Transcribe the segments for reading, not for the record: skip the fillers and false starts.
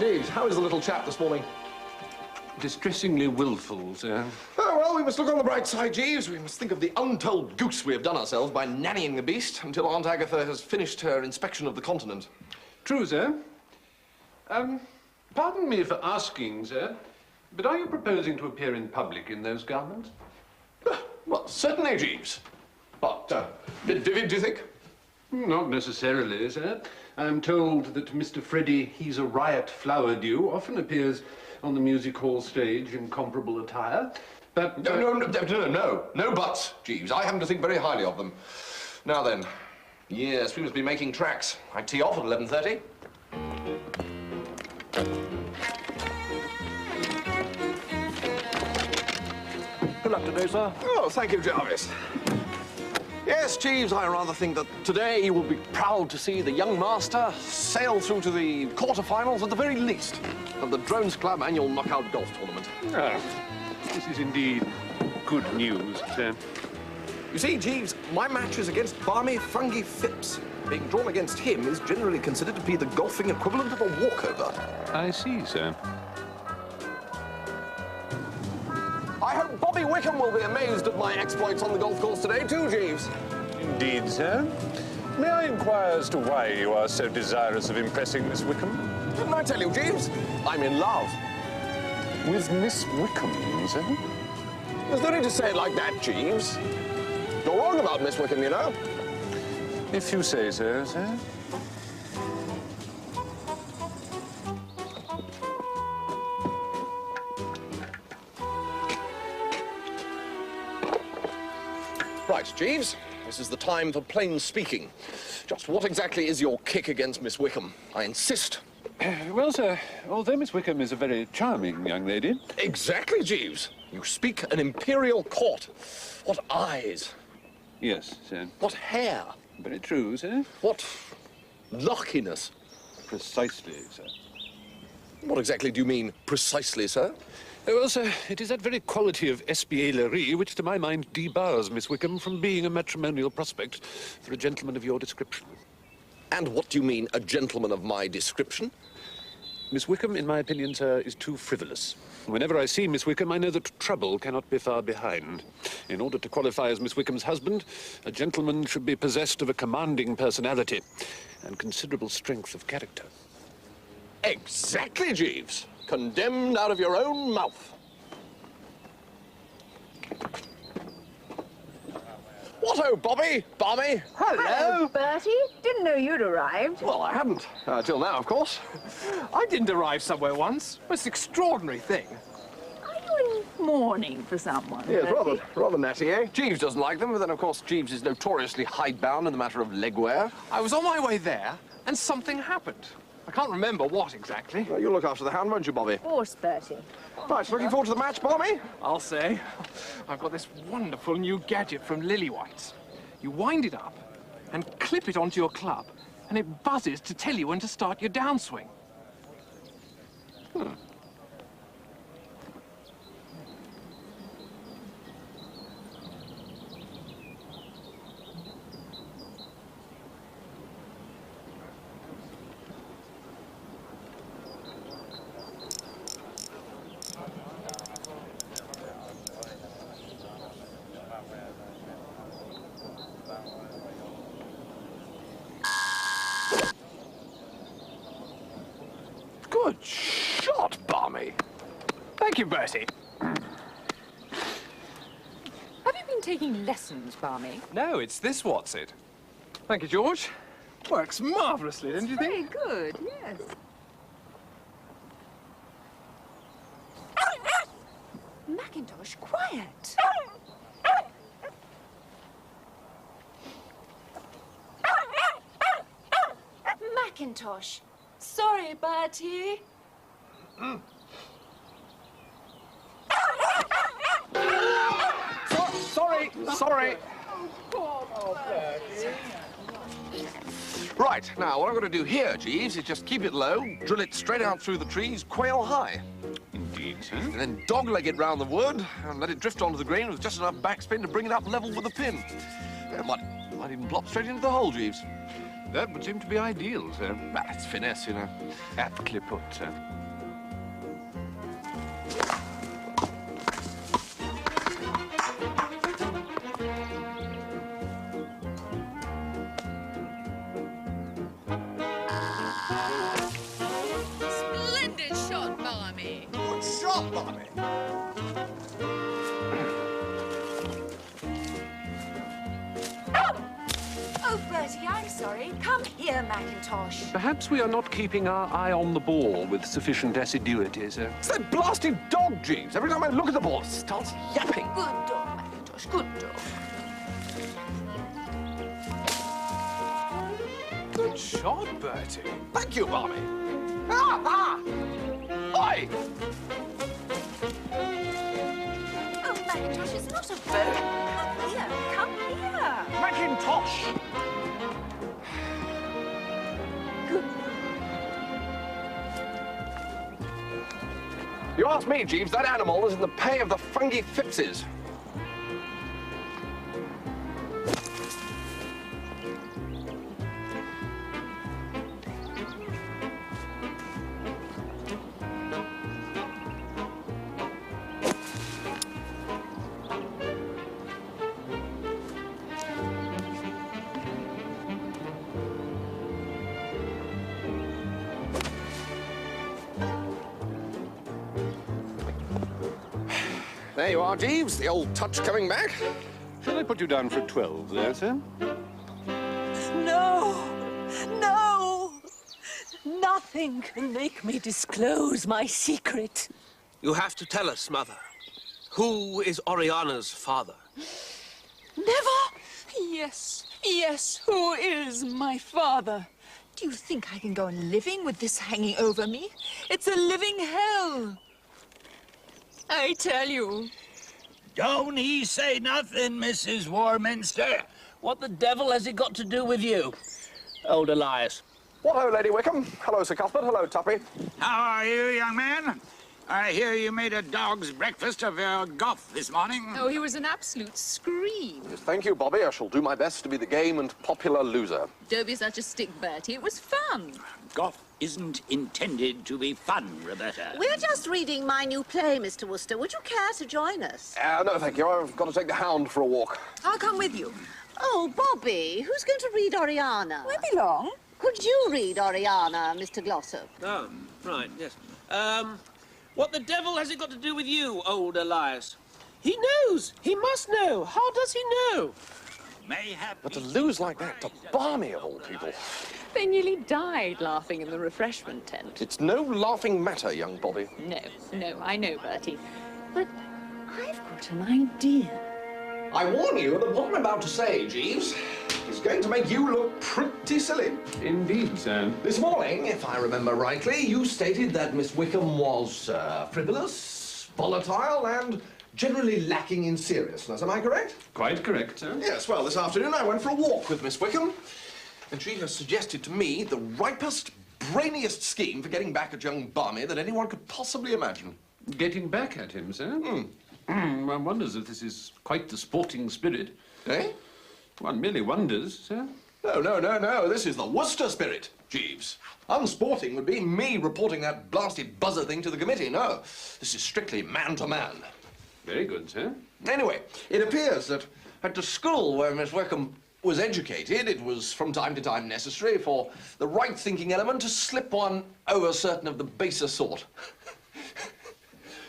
Jeeves, how is the little chap this morning? Distressingly willful, sir. Oh, well, we must look on the bright side, Jeeves. We must think of the untold goose we have done ourselves by nannying the beast until Aunt Agatha has finished her inspection of the continent. True, sir. Pardon me for asking, sir, but are you proposing to appear in public in those garments? Well, certainly, Jeeves. But, bit vivid, do you think? Not necessarily, sir. I'm told that Mr. Freddie He's a Riot Flowerdew often appears on the music hall stage in comparable attire, but... No buts, Jeeves. I happen to think very highly of them. Now then, yes, we must be making tracks. I tee off at 11:30. Good luck today, sir. Oh, thank you, Jarvis. Yes, Jeeves, I rather think that today you will be proud to see the young master sail through to the quarterfinals at the very least of the Drones Club annual knockout golf tournament. Ah, this is indeed good news, sir. You see, Jeeves, my match is against Barmy Fungi Phipps. Being drawn against him is generally considered to be the golfing equivalent of a walkover. I see, sir. I hope Bobby Wickham will be amazed at my exploits on the golf course today, too, Jeeves. Indeed, sir. May I inquire as to why you are so desirous of impressing Miss Wickham? Didn't I tell you, Jeeves? I'm in love. With Miss Wickham, sir? There's no need to say it like that, Jeeves. You're wrong about Miss Wickham, you know. If you say so, sir. Right, Jeeves, this is the time for plain speaking. Just what exactly is your kick against Miss Wickham? I insist. Well, sir, although Miss Wickham is a very charming young lady... Exactly, Jeeves. You speak an imperial court. What eyes. Yes, sir. What hair. Very true, sir. What luckiness. Precisely, sir. What exactly do you mean, precisely, sir? Well, sir, it is that very quality of espièglerie which, to my mind, debars Miss Wickham from being a matrimonial prospect for a gentleman of your description. And what do you mean, a gentleman of my description? Miss Wickham, in my opinion, sir, is too frivolous. Whenever I see Miss Wickham, I know that trouble cannot be far behind. In order to qualify as Miss Wickham's husband, a gentleman should be possessed of a commanding personality and considerable strength of character. Exactly, Jeeves. Condemned out of your own mouth. What-o, Bobby? Barmy? Hello, Bertie. Didn't know you'd arrived. Well, I hadn't. Till now, of course. I didn't arrive somewhere once. Most extraordinary thing. Are you in mourning for someone, Yes, Bertie? rather natty, eh? Jeeves doesn't like them, but then, of course, Jeeves is notoriously hidebound in the matter of leg wear. I was on my way there, and something happened. I can't remember what exactly. Well, you'll look after the hound, won't you, Bobby? Of course, Bertie. Right, looking forward to the match, Barmy? I'll say. I've got this wonderful new gadget from Lillywhites. You wind it up and clip it onto your club, and it buzzes to tell you when to start your downswing. Good shot, Barmy. Thank you, Bertie. Have you been taking lessons, Barmy? No, it's this what's it. Thank you, George. Works marvellously, don't you think? Very good, yes. Macintosh, quiet. Macintosh. Sorry, Bertie. Sorry. Right, now, what I'm going to do here, Jeeves, is just keep it low, drill it straight out through the trees, quail high. Indeed, sir. And then dogleg it round the wood and let it drift onto the green with just enough backspin to bring it up level with the pin. It might even plop straight into the hole, Jeeves. That would seem to be ideal, sir. Well, it's finesse, you know. Aptly put, sir. Splendid shot, Barmy. Good shot, Barmy. Oh, Bertie, I'm sorry. Come here, Mackintosh. Perhaps we are not keeping our eye on the ball with sufficient assiduity, sir. It's that blasted dog, Jeeves. Every time I look at the ball, it starts yapping. Good dog, Mackintosh. Good dog. Good shot, Bertie. Thank you, Barmy. Ah! Oi! Oh, Mackintosh, it's not a boat. Come here. Come here. Mackintosh! Good. You ask me, Jeeves, that animal is in the pay of the fungy Phippses. There you are, Jeeves. The old touch coming back. Shall I put you down for 12 there, sir? No! No! Nothing can make me disclose my secret. You have to tell us, Mother. Who is Oriana's father? Never? Yes, yes, who is my father? Do you think I can go on living with this hanging over me? It's a living hell. I tell you. Don't he say nothing, Mrs. Warminster. What the devil has it got to do with you? Old Elias. What ho, Lady Wickham. Hello, Sir Cuthbert. Hello, Tuppy. How are you, young man? I hear you made a dog's breakfast of your Goff this morning. Oh, he was an absolute scream. Yes, thank you, Bobby. I shall do my best to be the game and popular loser. Don't be such a stick, Bertie. It was fun. Goff isn't intended to be fun, Roberta. We're just reading my new play, Mr. Wooster. Would you care to join us? No, thank you. I've got to take the hound for a walk. I'll come with you. Oh, Bobby, who's going to read Oriana? Won't be long. Could you read Oriana, Mr. Glossop? Oh, right, yes. What the devil has it got to do with you, old Elias? He knows. He must know. How does he know? Mayhap. But to lose like that to Barmy, of all people. They nearly died laughing in the refreshment tent. It's no laughing matter, young Bobby. No, I know, Bertie. But I've got an idea. I warn you that what I'm about to say, Jeeves, is going to make you look pretty silly. Indeed, sir. This morning, if I remember rightly, you stated that Miss Wickham was frivolous, volatile, and generally lacking in seriousness. Am I correct? Quite correct, sir. Yes, well, this afternoon I went for a walk with Miss Wickham, and she has suggested to me the ripest, brainiest scheme for getting back at young Barmy that anyone could possibly imagine. Getting back at him, sir? One wonders if this is quite the sporting spirit. Eh? One merely wonders, sir. No. This is the Wooster spirit, Jeeves. Unsporting would be me reporting that blasted buzzer thing to the committee. No, this is strictly man-to-man. Very good, sir. Anyway, it appears that at the school where Miss Wickham was educated, it was from time to time necessary for the right-thinking element to slip one over certain of the baser sort.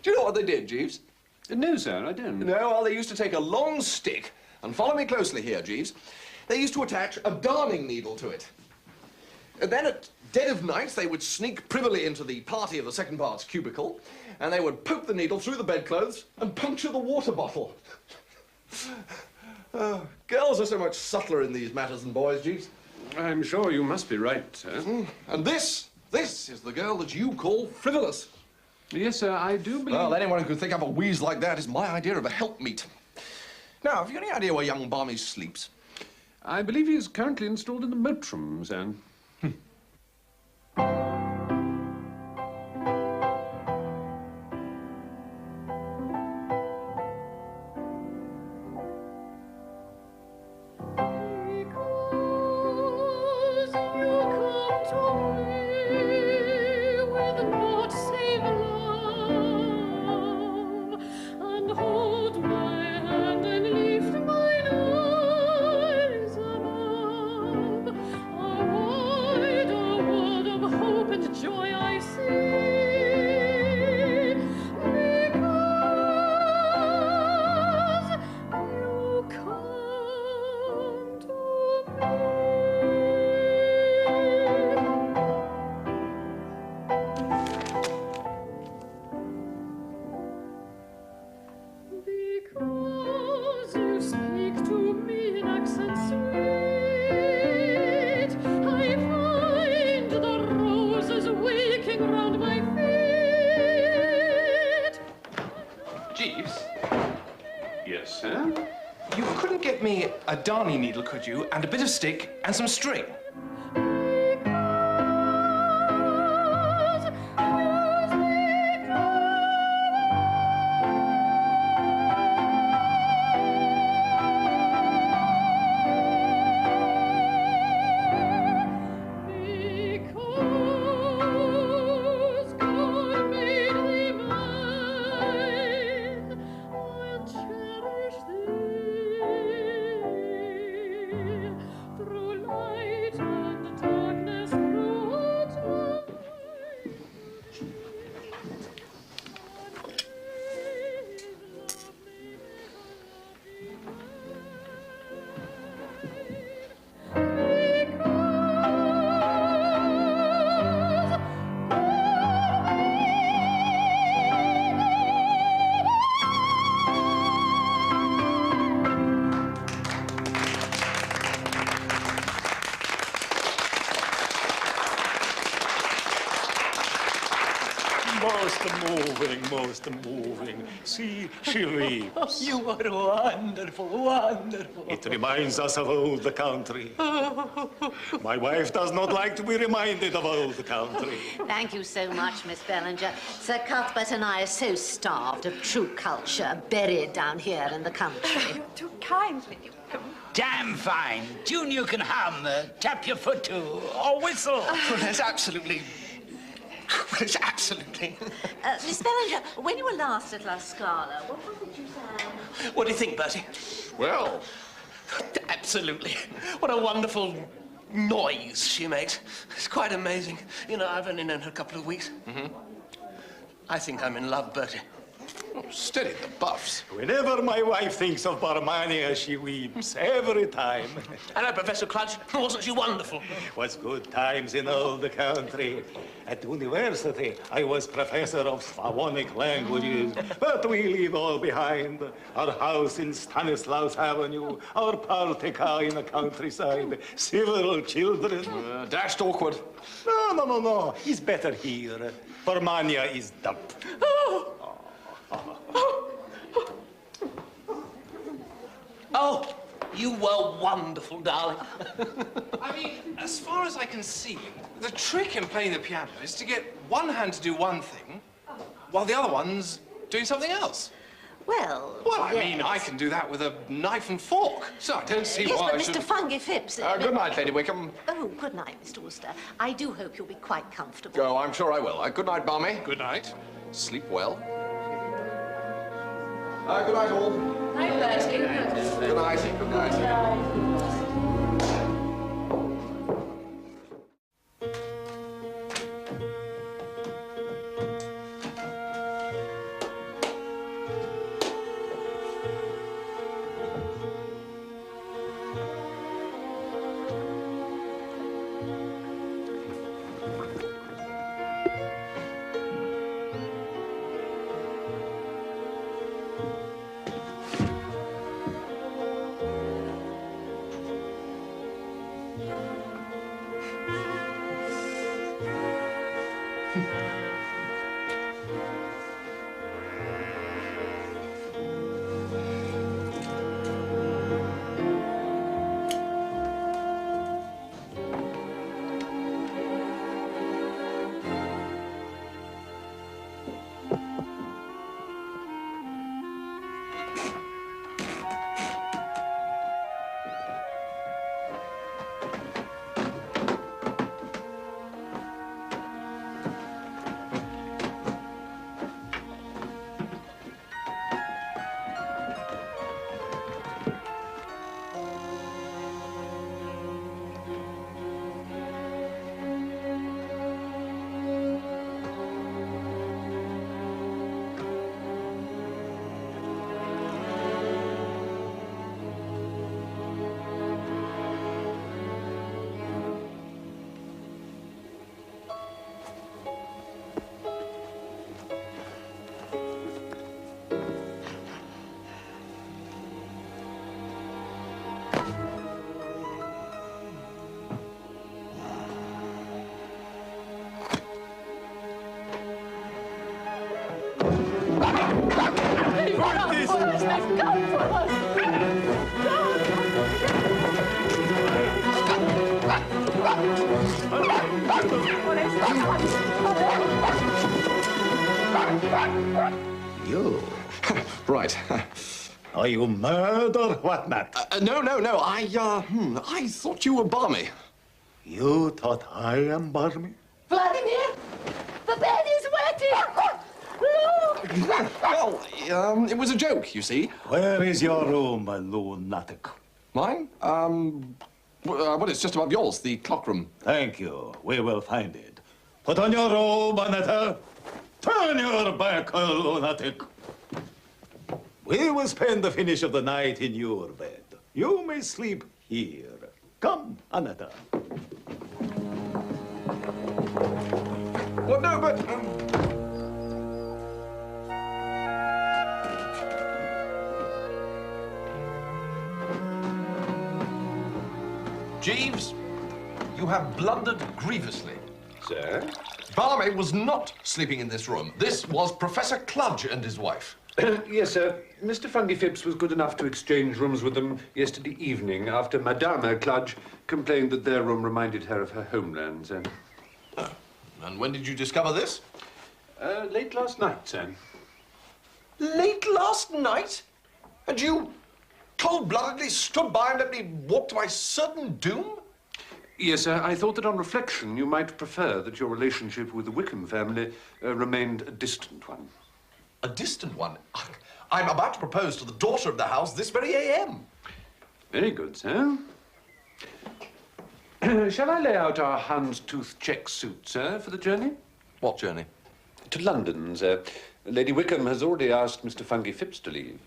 Do you know what they did, Jeeves? No, sir, I don't. No, well, they used to take a long stick, and follow me closely here, Jeeves. They used to attach a darning needle to it. And then at dead of night, they would sneak privily into the party of the second part's cubicle, and they would poke the needle through the bedclothes and puncture the water bottle. Girls are so much subtler in these matters than boys, Jeeves. I'm sure you must be right, sir. And this is the girl that you call frivolous. Yes, sir, I do believe... Well, anyone who could think up a wheeze like that is my idea of a helpmeet. Now, have you any idea where young Barmy sleeps? I believe he is currently installed in the moat room, sir. Jeeves, Yes, sir? you couldn't get me a darning needle, could you? And a bit of stick and some string? Most moving. See, she weeps. You are wonderful, wonderful. It reminds us of old country. My wife does not like to be reminded of old country. Thank you so much, Miss Bellinger. Sir Cuthbert and I are so starved of true culture buried down here in the country. Too kindly. Damn fine. Tune you can hum, tap your foot to, or whistle. Well, it's absolutely... Well, it's absolutely... Miss Bellinger, when you were last at La Scala, what did you say? What do you think, Bertie? Well, Absolutely. What a wonderful noise she makes. It's quite amazing. You know, I've only known her a couple of weeks. I think I'm in love, Bertie. oh, steady the buffs. Whenever my wife thinks of Barmania, she weeps every time. Hello, Professor Clutch. Wasn't she wonderful? Was good times in old country. At university, I was professor of Slavonic languages, but we leave all behind. Our house in Stanislaus Avenue, our party car in the countryside, several children. Dashed awkward. No. It's better here. Barmania is dump. Oh, you were wonderful, darling. I mean, as far as I can see, the trick in playing the piano is to get one hand to do one thing, while the other one's doing something else. Well, I mean, I can do that with a knife and fork, so I don't see yes, why but I Mr. should... Fungy Phipps... Good night, Lady Wickham. Oh, good night, Mr. Wooster. I do hope you'll be quite comfortable. Oh, I'm sure I will. Good night, Barmy. Good night. Sleep well. Good night, all. Hi, Bertie. Good night. Good night. You? Right. Are you mad or whatnot? No. I thought you were balmy. You thought I am balmy? Vladimir, the bed is wetted! Well, it was a joke, you see. Where is your room, lunatic? Mine? Well, it's just above yours, the clock room. Thank you. We will find it. Put on your robe, Annetta. Turn your back, lunatic. We will spend the finish of the night in your bed. You may sleep here. Come, Annetta. Well, no, but... Jeeves, you have blundered grievously. Sir? Barmy was not sleeping in this room. This was Professor Cludge and his wife. Yes, sir. Mr. Fundy Phipps was good enough to exchange rooms with them yesterday evening after Madame Cludge complained that their room reminded her of her homeland, sir. Oh. And when did you discover this? Late last night, sir. Late last night? And you cold-bloodedly stood by and let me walk to my certain doom? Yes, sir. I thought that on reflection you might prefer that your relationship with the Wickham family remained a distant one. A distant one? I'm about to propose to the daughter of the house this very AM. Very good, sir. Shall I lay out our houndstooth check suit, sir, for the journey? What journey? To London, sir. Lady Wickham has already asked Mr. Fungy Phipps to leave.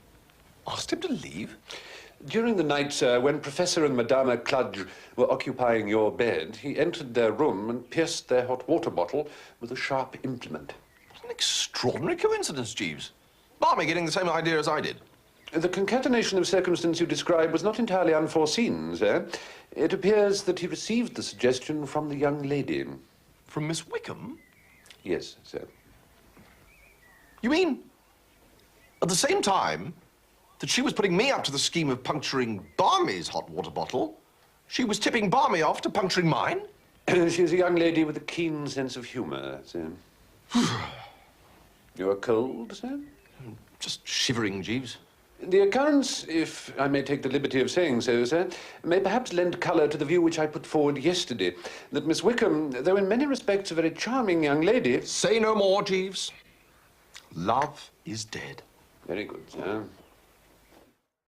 Asked him to leave? During the night, sir, when Professor and Madame Cludge were occupying your bed, he entered their room and pierced their hot water bottle with a sharp implement. What an extraordinary coincidence, Jeeves. Barmy getting the same idea as I did. The concatenation of circumstance you describe was not entirely unforeseen, sir. It appears that he received the suggestion from the young lady. From Miss Wickham? Yes, sir. You mean, at the same time that she was putting me up to the scheme of puncturing Barmy's hot water bottle, she was tipping Barmy off to puncturing mine? She's a young lady with a keen sense of humour, sir. You are cold, sir? Just shivering, Jeeves. The occurrence, if I may take the liberty of saying so, sir, may perhaps lend colour to the view which I put forward yesterday, that Miss Wickham, though in many respects a very charming young lady... Say no more, Jeeves. Love is dead. Very good, sir.